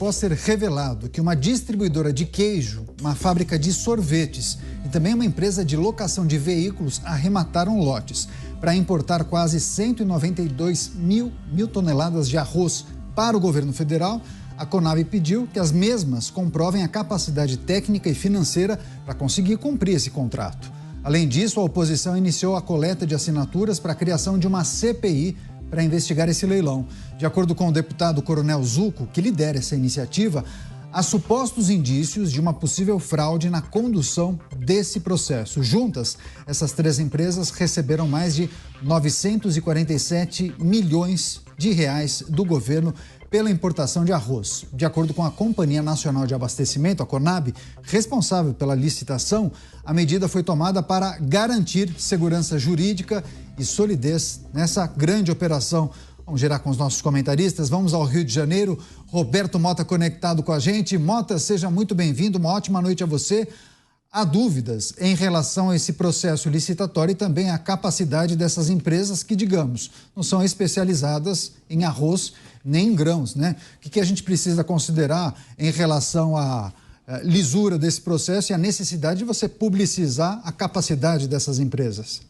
após ser revelado que uma distribuidora de queijo, uma fábrica de sorvetes e também uma empresa de locação de veículos arremataram lotes para importar quase 192 mil toneladas de arroz para o governo federal. A Conab pediu que as mesmas comprovem a capacidade técnica e financeira para conseguir cumprir esse contrato. Além disso, a oposição iniciou a coleta de assinaturas para a criação de uma CPI para investigar esse leilão. De acordo com o deputado Coronel Zucco, que lidera essa iniciativa, há supostos indícios de uma possível fraude na condução desse processo. Juntas, essas três empresas receberam mais de 947 milhões de reais do governo pela importação de arroz. De acordo com a Companhia Nacional de Abastecimento, a Conab, responsável pela licitação, a medida foi tomada para garantir segurança jurídica e solidez nessa grande operação. Vamos gerar com os nossos comentaristas. Vamos ao Rio de Janeiro. Roberto Mota conectado com a gente. Mota, seja muito bem-vindo. Uma ótima noite a você. Há dúvidas em relação a esse processo licitatório e também a capacidade dessas empresas que, digamos, não são especializadas em arroz nem em grãos, né? O que a gente precisa considerar em relação à lisura desse processo e a necessidade de você publicizar a capacidade dessas empresas?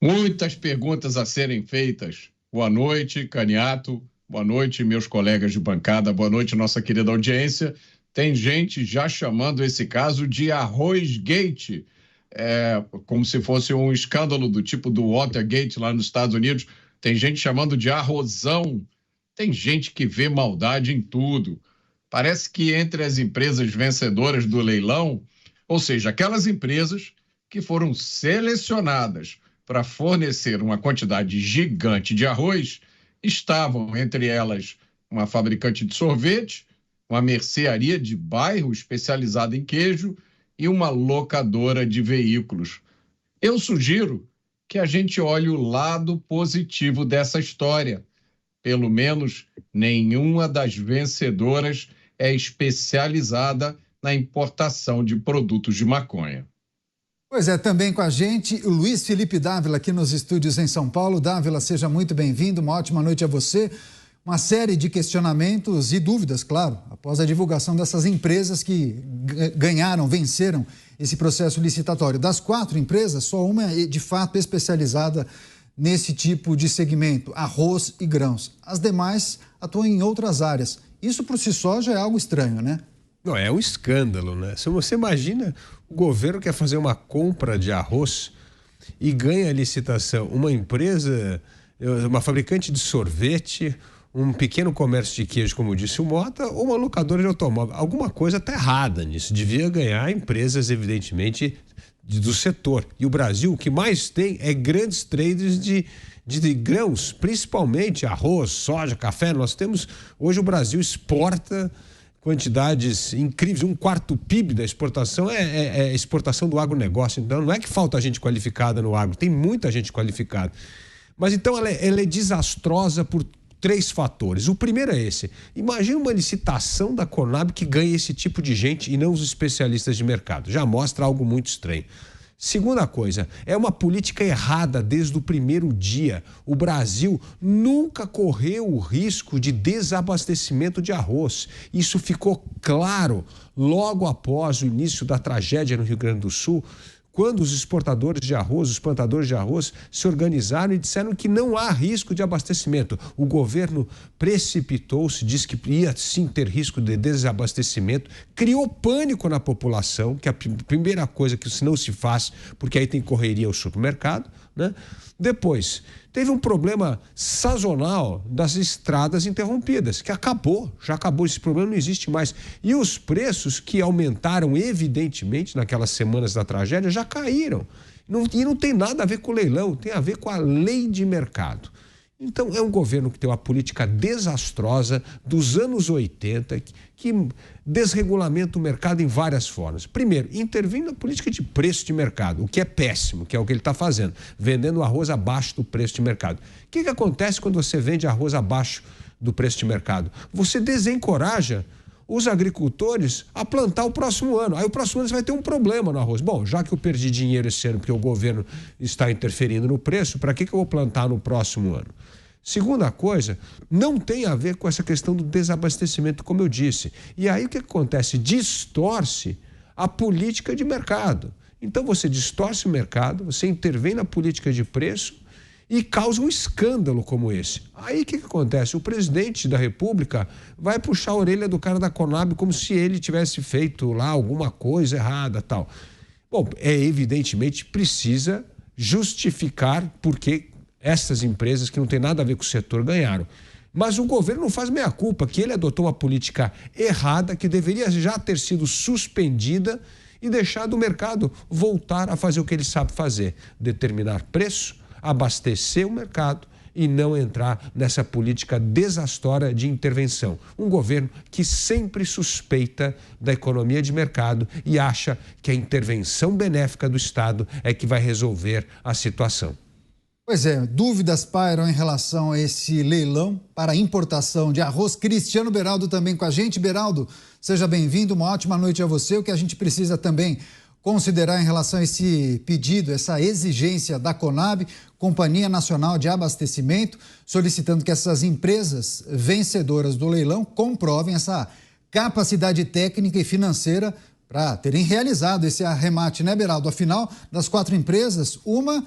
Muitas perguntas a serem feitas. Boa noite, Caniato. Boa noite, meus colegas de bancada. Boa noite, nossa querida audiência. Tem gente já chamando esse caso de Arrozgate, como se fosse um escândalo do tipo do Watergate lá nos Estados Unidos. Tem gente chamando de arrozão. Tem gente que vê maldade em tudo. Parece que entre as empresas vencedoras do leilão, ou seja, aquelas empresas que foram selecionadas para fornecer uma quantidade gigante de arroz, estavam entre elas uma fabricante de sorvete, uma mercearia de bairro especializada em queijo e uma locadora de veículos. Eu sugiro que a gente olhe o lado positivo dessa história. Pelo menos nenhuma das vencedoras é especializada na importação de produtos de maconha. Pois é, também com a gente o Luiz Felipe Dávila aqui nos estúdios em São Paulo. Dávila, seja muito bem-vindo, uma ótima noite a você. Uma série de questionamentos e dúvidas, claro, após a divulgação dessas empresas que venceram esse processo licitatório. Das 4 empresas, só uma é de fato especializada nesse tipo de segmento, arroz e grãos. As demais atuam em outras áreas. Isso por si só já é algo estranho, né? Não, é um escândalo, né? Se você imagina, o governo quer fazer uma compra de arroz e ganha a licitação. Uma empresa, uma fabricante de sorvete, um pequeno comércio de queijo, como disse o Mota, ou uma locadora de automóvel. Alguma coisa está errada nisso. Devia ganhar empresas, evidentemente, do setor. E o Brasil, o que mais tem é grandes traders de grãos, principalmente arroz, soja, café. Hoje o Brasil exporta quantidades incríveis. 1/4 do PIB da exportação é exportação do agronegócio. Então não é que falta gente qualificada no agro, tem muita gente qualificada. Mas então ela é desastrosa por 3 fatores. O primeiro é esse. Imagina uma licitação da Conab que ganha esse tipo de gente e não os especialistas de mercado. Já mostra algo muito estranho. Segunda coisa, é uma política errada desde o primeiro dia. O Brasil nunca correu o risco de desabastecimento de arroz. Isso ficou claro logo após o início da tragédia no Rio Grande do Sul, quando os exportadores de arroz, os plantadores de arroz, se organizaram e disseram que não há risco de abastecimento. O governo precipitou-se, disse que ia sim ter risco de desabastecimento, criou pânico na população, que é a primeira coisa que não se faz, porque aí tem correria ao supermercado, né? Depois, teve um problema sazonal das estradas interrompidas, que já acabou, esse problema não existe mais. E os preços que aumentaram evidentemente naquelas semanas da tragédia já caíram. E não tem nada a ver com o leilão, tem a ver com a lei de mercado. Então, é um governo que tem uma política desastrosa dos anos 80, que desregulamenta o mercado em várias formas. Primeiro, intervém na política de preço de mercado, o que é péssimo, que é o que ele está fazendo, vendendo arroz abaixo do preço de mercado. O que acontece quando você vende arroz abaixo do preço de mercado? Você desencoraja os agricultores a plantar o próximo ano. Aí o próximo ano você vai ter um problema no arroz. Bom, já que eu perdi dinheiro esse ano porque o governo está interferindo no preço, para que eu vou plantar no próximo ano? Segunda coisa, não tem a ver com essa questão do desabastecimento, como eu disse. E aí o que acontece? Distorce a política de mercado. Então você distorce o mercado, você intervém na política de preço e causa um escândalo como esse. Aí o que acontece? O presidente da República vai puxar a orelha do cara da Conab como se ele tivesse feito lá alguma coisa errada, tal. Bom, evidentemente precisa justificar porque essas empresas que não tem nada a ver com o setor ganharam. Mas o governo não faz meia-culpa, que ele adotou uma política errada que deveria já ter sido suspendida e deixado o mercado voltar a fazer o que ele sabe fazer, determinar preço, abastecer o mercado e não entrar nessa política desastrosa de intervenção. Um governo que sempre suspeita da economia de mercado e acha que a intervenção benéfica do Estado é que vai resolver a situação. Pois é, dúvidas pairam em relação a esse leilão para importação de arroz. Cristiano Beraldo também com a gente. Beraldo, seja bem-vindo, uma ótima noite a você. O que a gente precisa também considerar em relação a esse pedido, essa exigência da Conab, Companhia Nacional de Abastecimento, solicitando que essas empresas vencedoras do leilão comprovem essa capacidade técnica e financeira para terem realizado esse arremate, né, Beraldo? Afinal, das 4 empresas, uma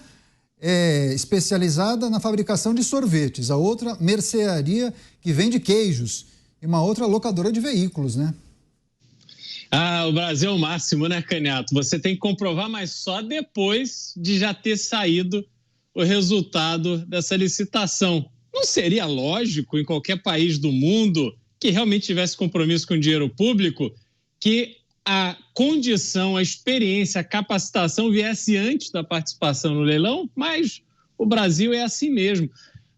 é especializada na fabricação de sorvetes, a outra mercearia que vende queijos e uma outra locadora de veículos, né? Ah, o Brasil é o máximo, né, Canhato? Você tem que comprovar, mas só depois de já ter saído o resultado dessa licitação. Não seria lógico em qualquer país do mundo que realmente tivesse compromisso com o dinheiro público que a condição, a experiência, a capacitação viesse antes da participação no leilão? Mas o Brasil é assim mesmo.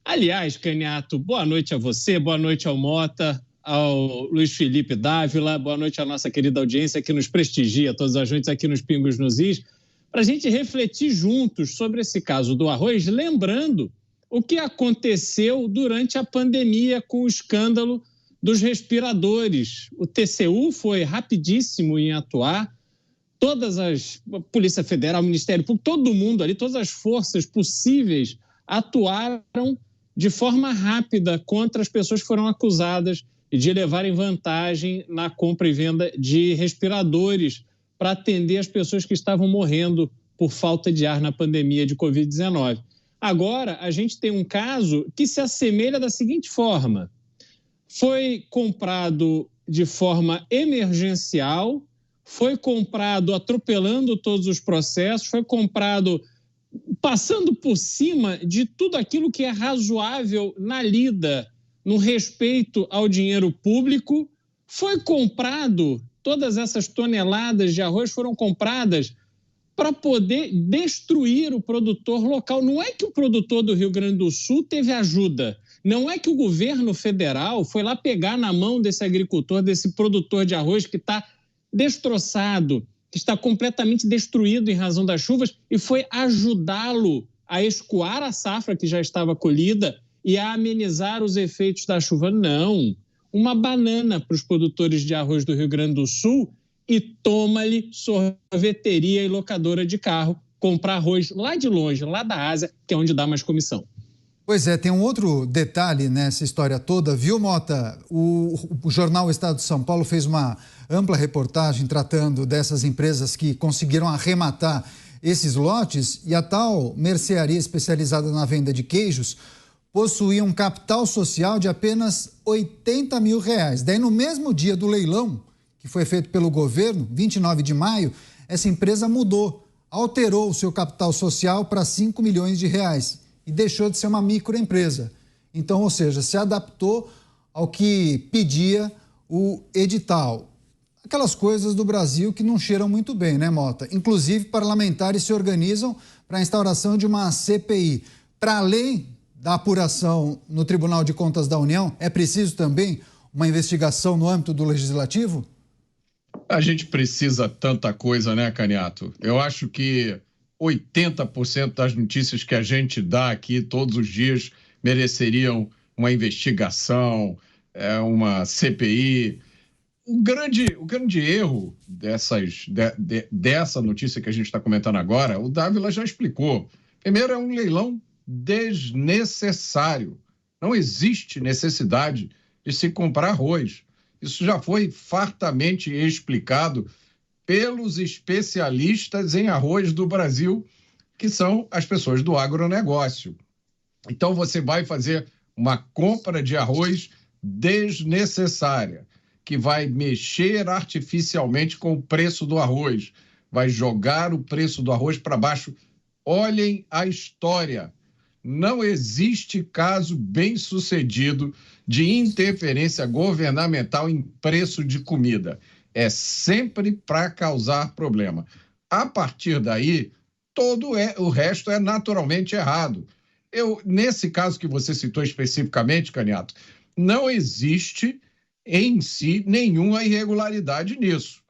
Aliás, Canhato, boa noite a você, boa noite ao Mota, ao Luiz Felipe Dávila, boa noite à nossa querida audiência que nos prestigia todas as noites aqui nos Pingos nos Is, para a gente refletir juntos sobre esse caso do arroz, lembrando o que aconteceu durante a pandemia com o escândalo dos respiradores. O TCU foi rapidíssimo em atuar, a Polícia Federal, o Ministério Público, todo mundo ali, todas as forças possíveis atuaram de forma rápida contra as pessoas que foram acusadas de levarem vantagem na compra e venda de respiradores para atender as pessoas que estavam morrendo por falta de ar na pandemia de Covid-19. Agora, a gente tem um caso que se assemelha da seguinte forma: foi comprado de forma emergencial, foi comprado atropelando todos os processos, foi comprado passando por cima de tudo aquilo que é razoável na lida, no respeito ao dinheiro público, foi comprado, todas essas toneladas de arroz foram compradas para poder destruir o produtor local. Não é que o produtor do Rio Grande do Sul teve ajuda, não é que o governo federal foi lá pegar na mão desse agricultor, desse produtor de arroz que está destroçado, que está completamente destruído em razão das chuvas, e foi ajudá-lo a escoar a safra que já estava colhida e a amenizar os efeitos da chuva. Não. Uma banana para os produtores de arroz do Rio Grande do Sul e toma-lhe sorveteria e locadora de carro, comprar arroz lá de longe, lá da Ásia, que é onde dá mais comissão. Pois é, tem um outro detalhe nessa história toda, viu, Mota? O jornal Estado de São Paulo fez uma ampla reportagem tratando dessas empresas que conseguiram arrematar esses lotes, e a tal mercearia especializada na venda de queijos possuía um capital social de apenas R$80 mil. Daí, no mesmo dia do leilão, que foi feito pelo governo, 29 de maio, essa empresa mudou, alterou o seu capital social para R$5 milhões e deixou de ser uma microempresa. Então, ou seja, se adaptou ao que pedia o edital. Aquelas coisas do Brasil que não cheiram muito bem, né, Mota? Inclusive, parlamentares se organizam para a instauração de uma CPI. Para além da apuração no Tribunal de Contas da União, é preciso também uma investigação no âmbito do Legislativo? A gente precisa tanta coisa, né, Canhato? Eu acho que 80% das notícias que a gente dá aqui todos os dias mereceriam uma investigação, uma CPI. O grande erro dessa notícia que a gente está comentando agora, o Dávila já explicou. Primeiro, é um leilão desnecessário. Não existe necessidade de se comprar arroz. Isso já foi fartamente explicado pelos especialistas em arroz do Brasil, que são as pessoas do agronegócio. Então, você vai fazer uma compra de arroz desnecessária, que vai mexer artificialmente com o preço do arroz, vai jogar o preço do arroz para baixo. Olhem a história. Não existe caso bem-sucedido de interferência governamental em preço de comida. É sempre para causar problema. A partir daí, o resto é naturalmente errado. Nesse caso que você citou especificamente, Caniato, não existe em si nenhuma irregularidade nisso.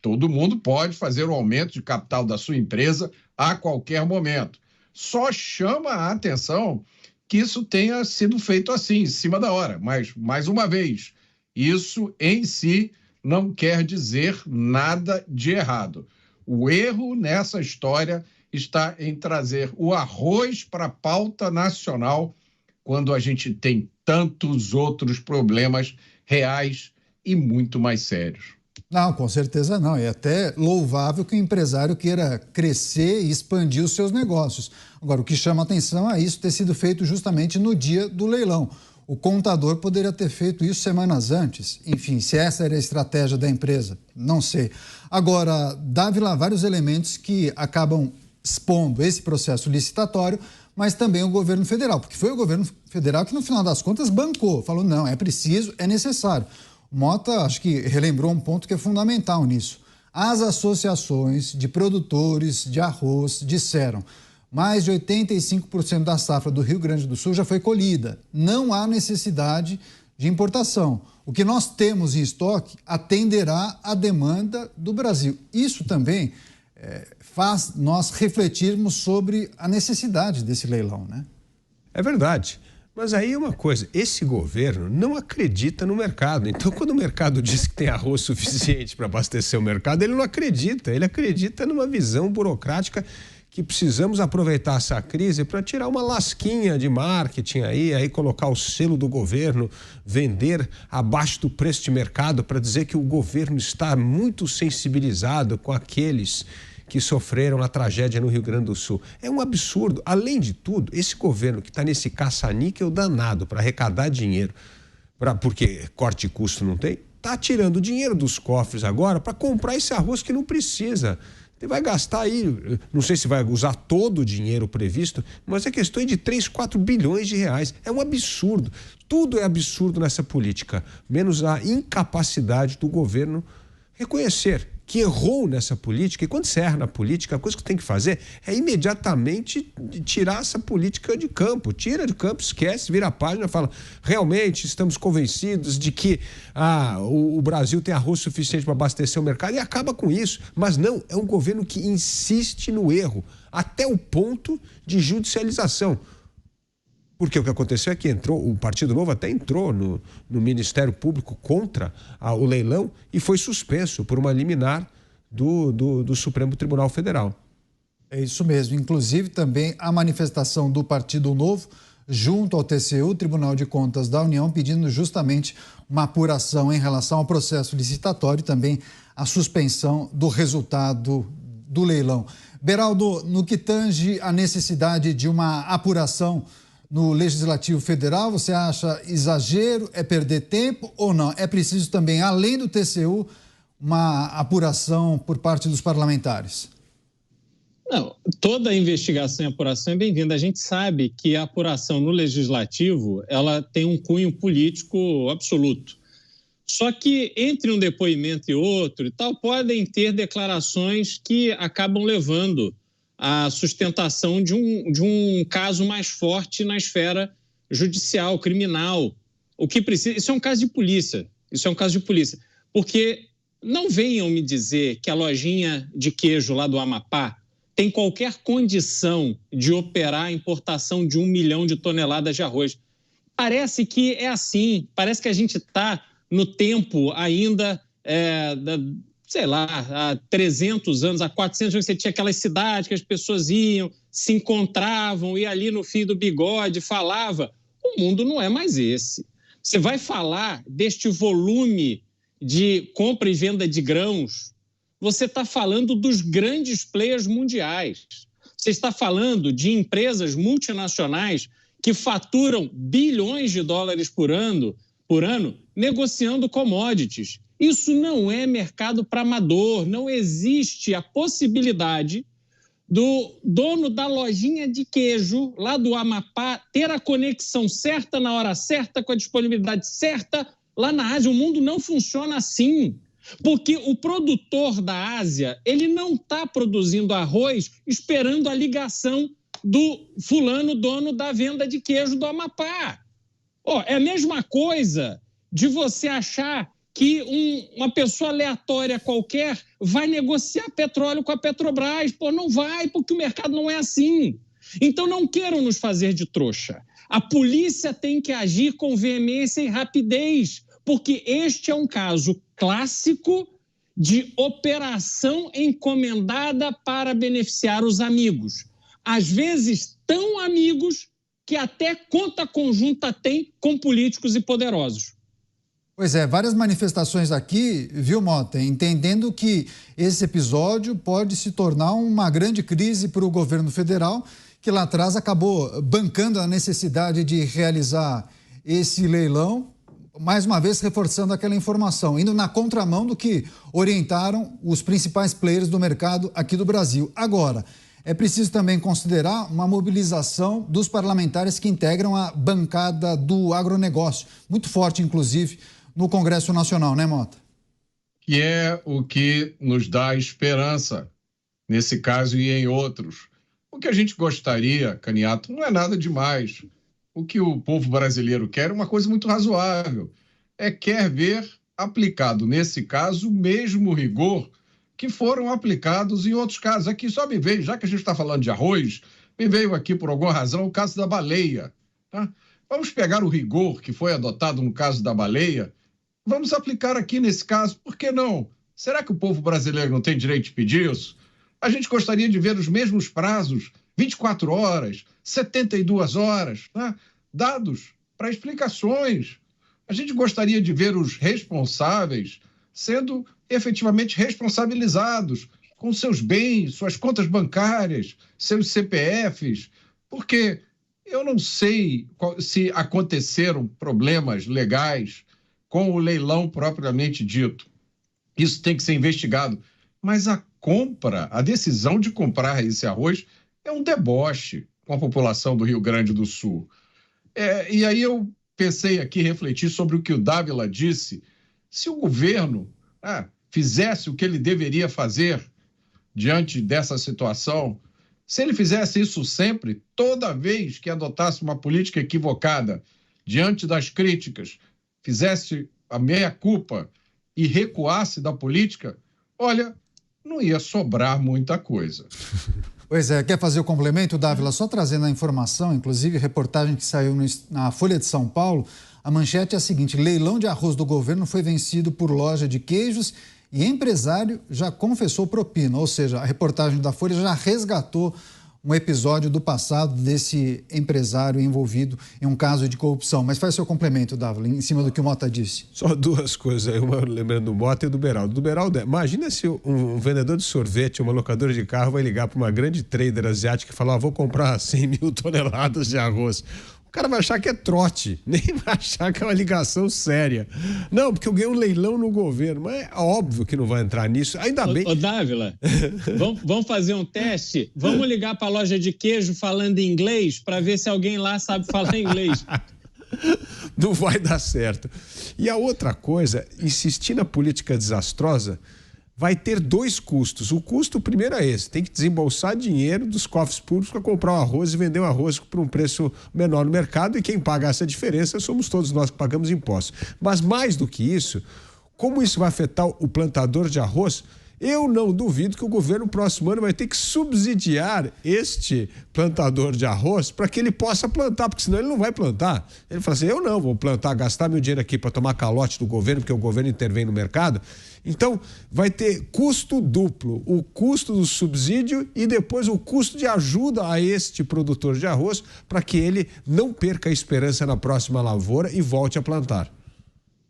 Todo mundo pode fazer o aumento de capital da sua empresa a qualquer momento. Só chama a atenção que isso tenha sido feito assim, em cima da hora. Mas, mais uma vez, isso em si não quer dizer nada de errado. O erro nessa história está em trazer o arroz para a pauta nacional quando a gente tem tantos outros problemas reais e muito mais sérios. Não, com certeza não. É até louvável que o empresário queira crescer e expandir os seus negócios. Agora, o que chama atenção é isso ter sido feito justamente no dia do leilão. O contador poderia ter feito isso semanas antes. Enfim, se essa era a estratégia da empresa, não sei. Agora, dá lá vários elementos que acabam expondo esse processo licitatório, mas também o governo federal, porque foi o governo federal que, no final das contas, bancou, falou, não, é preciso, é necessário. O Mota, acho que relembrou um ponto que é fundamental nisso. As associações de produtores de arroz disseram mais de 85% da safra do Rio Grande do Sul já foi colhida. Não há necessidade de importação. O que nós temos em estoque atenderá à demanda do Brasil. Isso também faz nós refletirmos sobre a necessidade desse leilão, né? É verdade. Mas aí uma coisa, esse governo não acredita no mercado. Então, quando o mercado diz que tem arroz suficiente para abastecer o mercado, ele não acredita. Ele acredita numa visão burocrática que precisamos aproveitar essa crise para tirar uma lasquinha de marketing aí colocar o selo do governo, vender abaixo do preço de mercado para dizer que o governo está muito sensibilizado com aqueles que sofreram a tragédia no Rio Grande do Sul. É um absurdo. Além de tudo, esse governo que está nesse caça-níquel danado para arrecadar dinheiro, porque corte de custo não tem, está tirando dinheiro dos cofres agora para comprar esse arroz que não precisa. Você vai gastar aí, não sei se vai usar todo o dinheiro previsto, mas é questão de 3, 4 bilhões de reais. É um absurdo. Tudo é absurdo nessa política, menos a incapacidade do governo reconhecer que errou nessa política. E quando você erra na política, a coisa que tem que fazer é imediatamente tirar essa política de campo. Tira de campo, esquece, vira a página e fala, realmente estamos convencidos de que o Brasil tem arroz suficiente para abastecer o mercado e acaba com isso. Mas não, é um governo que insiste no erro, até o ponto de judicialização. Porque o que aconteceu é que o Partido Novo até entrou no Ministério Público contra o leilão e foi suspenso por uma liminar do Supremo Tribunal Federal. É isso mesmo. Inclusive também a manifestação do Partido Novo junto ao TCU, Tribunal de Contas da União, pedindo justamente uma apuração em relação ao processo licitatório e também a suspensão do resultado do leilão. Beraldo, no que tange a necessidade de uma apuração no Legislativo Federal, você acha exagero, é perder tempo ou não? É preciso também, além do TCU, uma apuração por parte dos parlamentares? Não, toda investigação e apuração é bem-vinda. A gente sabe que a apuração no Legislativo, ela tem um cunho político absoluto. Só que entre um depoimento e outro e tal, podem ter declarações que acabam levando a sustentação de um caso mais forte na esfera judicial, criminal. O que precisa, isso é um caso de polícia, porque não venham me dizer que a lojinha de queijo lá do Amapá tem qualquer condição de operar a importação de 1 milhão de toneladas de arroz. Parece que é assim, parece que a gente está no tempo ainda sei lá, há 300 anos, há 400 anos, você tinha aquelas cidades que as pessoas iam, se encontravam, e ali no fim do bigode falava. o mundo não é mais esse. Você vai falar deste volume de compra e venda de grãos, você está falando dos grandes players mundiais. Você está falando de empresas multinacionais que faturam bilhões de dólares por ano negociando commodities. Isso não é mercado para amador, não existe a possibilidade do dono da lojinha de queijo lá do Amapá ter a conexão certa na hora certa, com a disponibilidade certa lá na Ásia. O mundo não funciona assim, porque o produtor da Ásia, ele não está produzindo arroz esperando a ligação do fulano, dono da venda de queijo do Amapá. É a mesma coisa de você achar que uma pessoa aleatória qualquer vai negociar petróleo com a Petrobras. Não vai, porque o mercado não é assim. Então não queiram nos fazer de trouxa. A polícia tem que agir com veemência e rapidez, porque este é um caso clássico de operação encomendada para beneficiar os amigos. Às vezes, tão amigos que até conta conjunta tem com políticos e poderosos. Pois é, várias manifestações aqui, viu, Mota, entendendo que esse episódio pode se tornar uma grande crise para o governo federal, que lá atrás acabou bancando a necessidade de realizar esse leilão, mais uma vez reforçando aquela informação, indo na contramão do que orientaram os principais players do mercado aqui do Brasil. Agora, é preciso também considerar uma mobilização dos parlamentares que integram a bancada do agronegócio, muito forte, inclusive, no Congresso Nacional, né, Mota? Que é o que nos dá esperança, nesse caso e em outros. O que a gente gostaria, Caniato, não é nada demais. O que o povo brasileiro quer é uma coisa muito razoável. Quer ver aplicado, nesse caso, o mesmo rigor que foram aplicados em outros casos. Aqui só me veio, já que a gente está falando de arroz, me veio aqui, por alguma razão, o caso da baleia. Tá? Vamos pegar o rigor que foi adotado no caso da baleia, vamos aplicar aqui nesse caso. Por que não? Será que o povo brasileiro não tem direito de pedir isso? A gente gostaria de ver os mesmos prazos, 24 horas, 72 horas, tá? Dados para explicações. A gente gostaria de ver os responsáveis sendo efetivamente responsabilizados com seus bens, suas contas bancárias, seus CPFs, porque eu não sei se aconteceram problemas legais com o leilão propriamente dito. Isso tem que ser investigado. Mas a compra, a decisão de comprar esse arroz é um deboche com a população do Rio Grande do Sul. E aí eu pensei aqui, refletir sobre o que o Dávila disse. Se o governo fizesse o que ele deveria fazer diante dessa situação, se ele fizesse isso sempre, toda vez que adotasse uma política equivocada diante das críticas, fizesse a meia-culpa e recuasse da política, olha, não ia sobrar muita coisa. Pois é, quer fazer o complemento, Dávila? Só trazendo a informação, inclusive reportagem que saiu na Folha de São Paulo, a manchete é a seguinte: leilão de arroz do governo foi vencido por loja de queijos e empresário já confessou propina. Ou seja, a reportagem da Folha já resgatou um episódio do passado desse empresário envolvido em um caso de corrupção. Mas faz seu complemento, Dávila, em cima do que o Mota disse. Só duas coisas aí, uma lembrando do Mota e do Beraldo. Do Beraldo, imagina se um vendedor de sorvete, uma locadora de carro vai ligar para uma grande trader asiática e falar: vou comprar 100 mil toneladas de arroz. O cara vai achar que é trote, nem vai achar que é uma ligação séria. Não, porque eu ganhei um leilão no governo, mas é óbvio que não vai entrar nisso. Ainda bem. Ô Dávila, vamos fazer um teste? Vamos ligar para a loja de queijo falando em inglês para ver se alguém lá sabe falar inglês. Não vai dar certo. E a outra coisa, insistir na política desastrosa, vai ter dois custos. O custo primeiro é esse: tem que desembolsar dinheiro dos cofres públicos para comprar o arroz e vender o arroz por um preço menor no mercado, e quem paga essa diferença somos todos nós que pagamos impostos. Mas mais do que isso, como isso vai afetar o plantador de arroz, Eu não duvido que o governo, no próximo ano, vai ter que subsidiar este plantador de arroz para que ele possa plantar, porque senão ele não vai plantar. Ele fala assim, eu não vou plantar, gastar meu dinheiro aqui para tomar calote do governo, porque o governo intervém no mercado. Então, vai ter custo duplo, o custo do subsídio e depois o custo de ajuda a este produtor de arroz para que ele não perca a esperança na próxima lavoura e volte a plantar.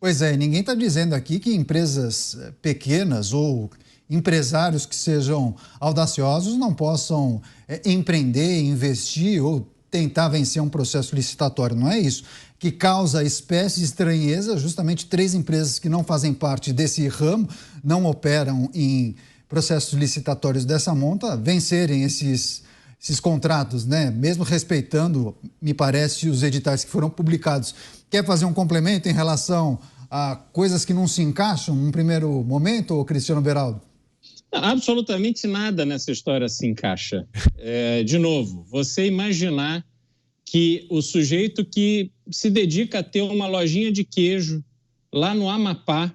Pois é, ninguém está dizendo aqui que empresas pequenas ou empresários que sejam audaciosos não possam empreender, investir ou tentar vencer um processo licitatório. Não é isso. Que causa espécie de estranheza, justamente 3 empresas que não fazem parte desse ramo, não operam em processos licitatórios dessa monta, vencerem esses contratos, né? Mesmo respeitando, me parece, os editais que foram publicados. Quer fazer um complemento em relação a coisas que não se encaixam num primeiro momento, Cristiano Beraldo? Absolutamente nada nessa história se encaixa. De novo, você imaginar que o sujeito que se dedica a ter uma lojinha de queijo lá no Amapá,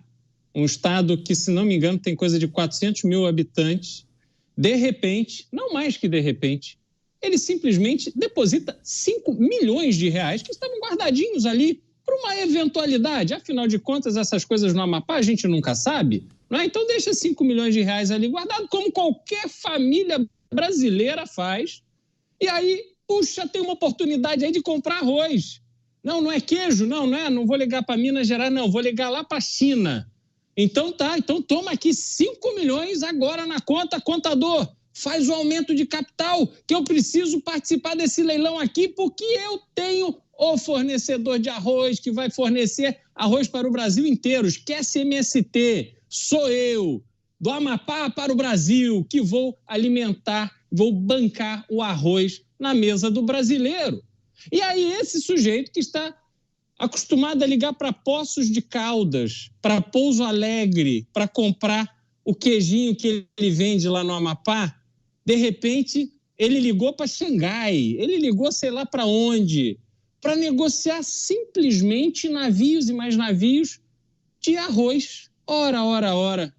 um estado que, se não me engano, tem coisa de 400 mil habitantes, de repente, não mais que de repente, ele simplesmente deposita 5 milhões de reais que estavam guardadinhos ali para uma eventualidade. Afinal de contas, essas coisas no Amapá a gente nunca sabe, não é? Então deixa 5 milhões de reais ali guardado, como qualquer família brasileira faz, e aí, puxa, tem uma oportunidade aí de comprar arroz. Não é queijo, não vou ligar para Minas Gerais, não, vou ligar lá para a China. Então toma aqui 5 milhões agora na conta, contador, faz o aumento de capital, que eu preciso participar desse leilão aqui, porque eu tenho o fornecedor de arroz que vai fornecer arroz para o Brasil inteiro. Esquece MST, sou eu, do Amapá para o Brasil, que vou alimentar, vou bancar o arroz na mesa do brasileiro. E aí esse sujeito que está acostumado a ligar para Poços de Caldas, para Pouso Alegre, para comprar o queijinho que ele vende lá no Amapá, de repente ele ligou para Xangai, ele ligou sei lá para onde, para negociar simplesmente navios e mais navios de arroz. Ora.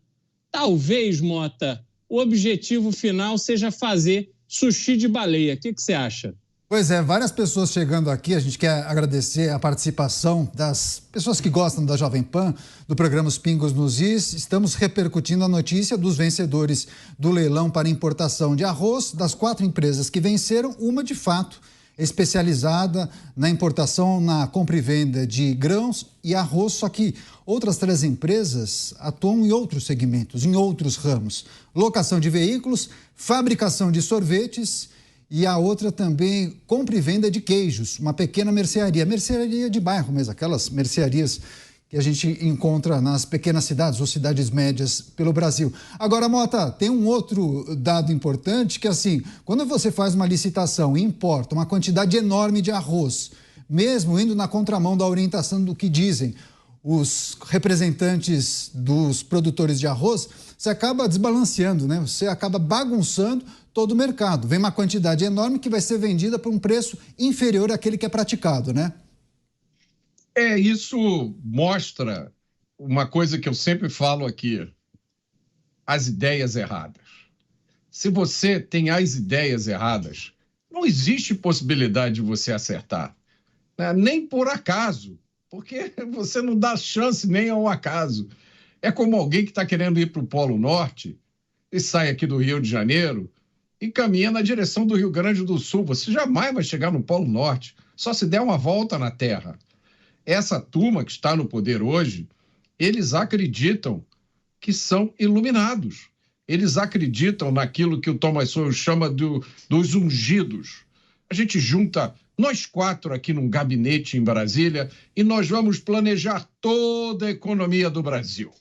Talvez, Mota, o objetivo final seja fazer sushi de baleia. O que você acha? Pois é, várias pessoas chegando aqui. A gente quer agradecer a participação das pessoas que gostam da Jovem Pan, do programa Os Pingos nos Is. Estamos repercutindo a notícia dos vencedores do leilão para importação de arroz. Das 4 empresas que venceram, uma de fato especializada na importação, na compra e venda de grãos e arroz, só que outras 3 empresas atuam em outros segmentos, em outros ramos. Locação de veículos, fabricação de sorvetes e a outra também compra e venda de queijos, uma pequena mercearia de bairro mesmo, aquelas mercearias que a gente encontra nas pequenas cidades ou cidades médias pelo Brasil. Agora, Mota, tem um outro dado importante que, assim, quando você faz uma licitação e importa uma quantidade enorme de arroz, mesmo indo na contramão da orientação do que dizem os representantes dos produtores de arroz, você acaba desbalanceando, né? Você acaba bagunçando todo o mercado. Vem uma quantidade enorme que vai ser vendida por um preço inferior àquele que é praticado, né? Isso mostra uma coisa que eu sempre falo aqui, as ideias erradas. Se você tem as ideias erradas, não existe possibilidade de você acertar, né? Nem por acaso, porque você não dá chance nem ao acaso. É como alguém que está querendo ir para o Polo Norte e sai aqui do Rio de Janeiro e caminha na direção do Rio Grande do Sul. Você jamais vai chegar no Polo Norte, só se der uma volta na Terra. Essa turma que está no poder hoje, eles acreditam que são iluminados. Eles acreditam naquilo que o Thomas Sowell chama dos ungidos. A gente junta nós 4 aqui num gabinete em Brasília e nós vamos planejar toda a economia do Brasil.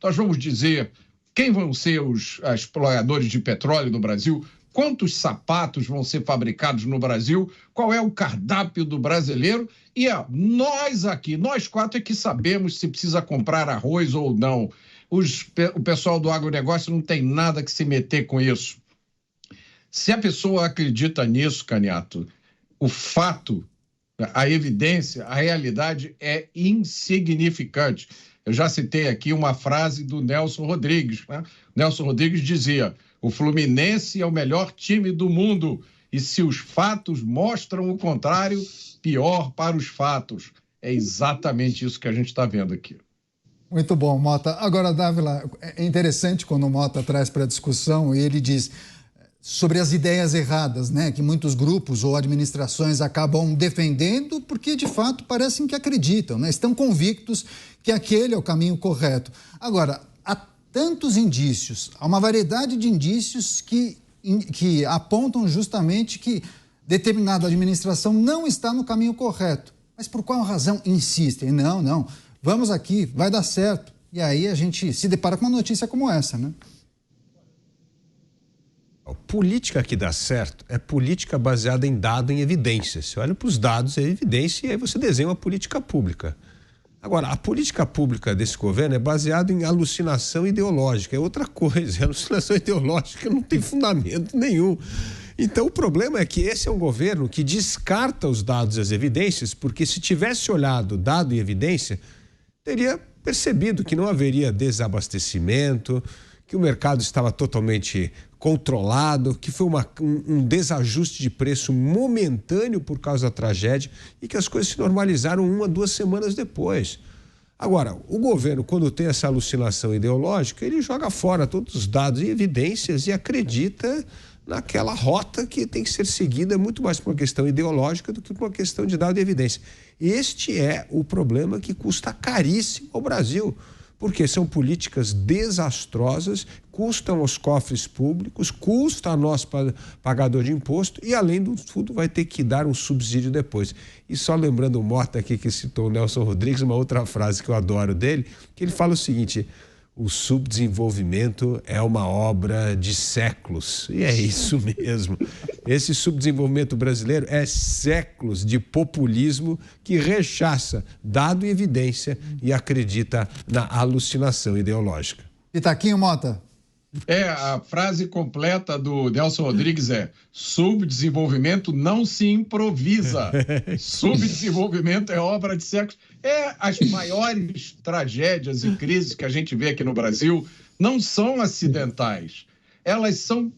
Nós vamos dizer quem vão ser os exploradores de petróleo do Brasil, quantos sapatos vão ser fabricados no Brasil, qual é o cardápio do brasileiro, e nós aqui, nós 4 é que sabemos se precisa comprar arroz ou não. O pessoal do agronegócio não tem nada que se meter com isso. Se a pessoa acredita nisso, Caniato, o fato, a evidência, a realidade é insignificante. Eu já citei aqui uma frase do Nelson Rodrigues, né? Nelson Rodrigues dizia: o Fluminense é o melhor time do mundo e se os fatos mostram o contrário, pior para os fatos. É exatamente isso que a gente está vendo aqui. Muito bom, Mota. Agora, Dávila, é interessante quando o Mota traz para a discussão e ele diz sobre as ideias erradas, né, que muitos grupos ou administrações acabam defendendo porque, de fato, parecem que acreditam, né, estão convictos que aquele é o caminho correto. Agora, há tantos indícios, há uma variedade de indícios que apontam justamente que determinada administração não está no caminho correto. Mas por qual razão insistem? Não, vamos aqui, vai dar certo. E aí a gente se depara com uma notícia como essa, né? Política que dá certo é política baseada em dado, em evidências. Você olha para os dados, é evidência, e aí você desenha uma política pública. Agora, a política pública desse governo é baseada em alucinação ideológica, é outra coisa. A alucinação ideológica não tem fundamento nenhum. Então, o problema é que esse é um governo que descarta os dados e as evidências, porque se tivesse olhado dado e evidência, teria percebido que não haveria desabastecimento, que o mercado estava totalmente controlado, que foi um desajuste de preço momentâneo por causa da tragédia e que as coisas se normalizaram 1 a 2 semanas depois. Agora, o governo, quando tem essa alucinação ideológica, ele joga fora todos os dados e evidências e acredita naquela rota que tem que ser seguida muito mais por uma questão ideológica do que por uma questão de dado e evidência. Este é o problema que custa caríssimo ao Brasil, porque são políticas desastrosas, custam aos cofres públicos, custa a nós, pagador de imposto, e além do tudo vai ter que dar um subsídio depois. E só lembrando o Mota aqui que citou o Nelson Rodrigues, uma outra frase que eu adoro dele, que ele fala o seguinte: o subdesenvolvimento é uma obra de séculos. E é isso mesmo. Esse subdesenvolvimento brasileiro é séculos de populismo que rechaça dado e evidência e acredita na alucinação ideológica. Itaquinho, Mota. A frase completa do Nelson Rodrigues é: subdesenvolvimento não se improvisa. Subdesenvolvimento é obra de séculos. As maiores tragédias e crises que a gente vê aqui no Brasil não são acidentais. Elas são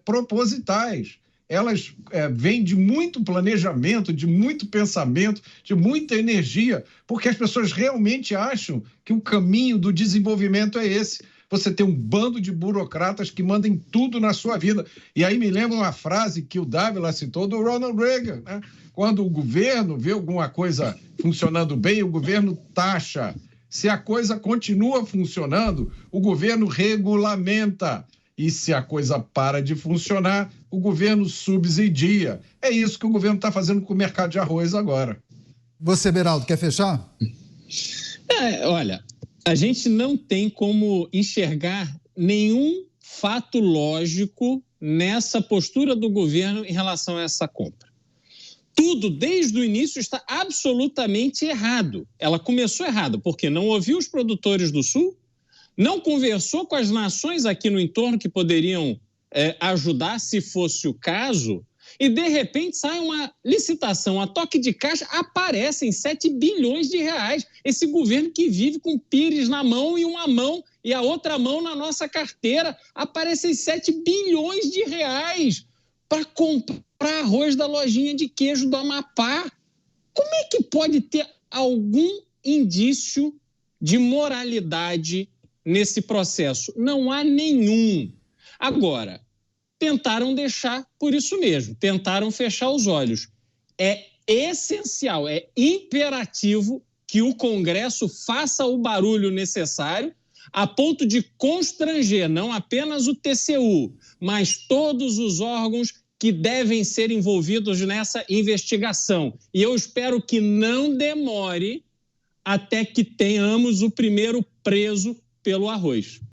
propositais. Elas vêm de muito planejamento, de muito pensamento, de muita energia, porque as pessoas realmente acham que o caminho do desenvolvimento é esse. Você tem um bando de burocratas que mandam tudo na sua vida. E aí me lembra uma frase que o Dávila citou do Ronald Reagan, né? Quando o governo vê alguma coisa funcionando bem, o governo taxa. Se a coisa continua funcionando, o governo regulamenta. E se a coisa para de funcionar, o governo subsidia. É isso que o governo está fazendo com o mercado de arroz agora. Você, Beraldo, quer fechar? Olha, a gente não tem como enxergar nenhum fato lógico nessa postura do governo em relação a essa compra. Tudo, desde o início, está absolutamente errado. Ela começou errada porque não ouviu os produtores do Sul, não conversou com as nações aqui no entorno que poderiam ajudar se fosse o caso, e, de repente, sai uma licitação a toque de caixa, aparecem 7 bilhões de reais. Esse governo que vive com pires na mão e a outra mão na nossa carteira, aparecem 7 bilhões de reais para comprar arroz da lojinha de queijo do Amapá. Como é que pode ter algum indício de moralidade nesse processo? Não há nenhum. Agora, tentaram deixar por isso mesmo, tentaram fechar os olhos. É essencial, é imperativo que o Congresso faça o barulho necessário a ponto de constranger não apenas o TCU, mas todos os órgãos que devem ser envolvidos nessa investigação. E eu espero que não demore até que tenhamos o primeiro preso pelo arroz.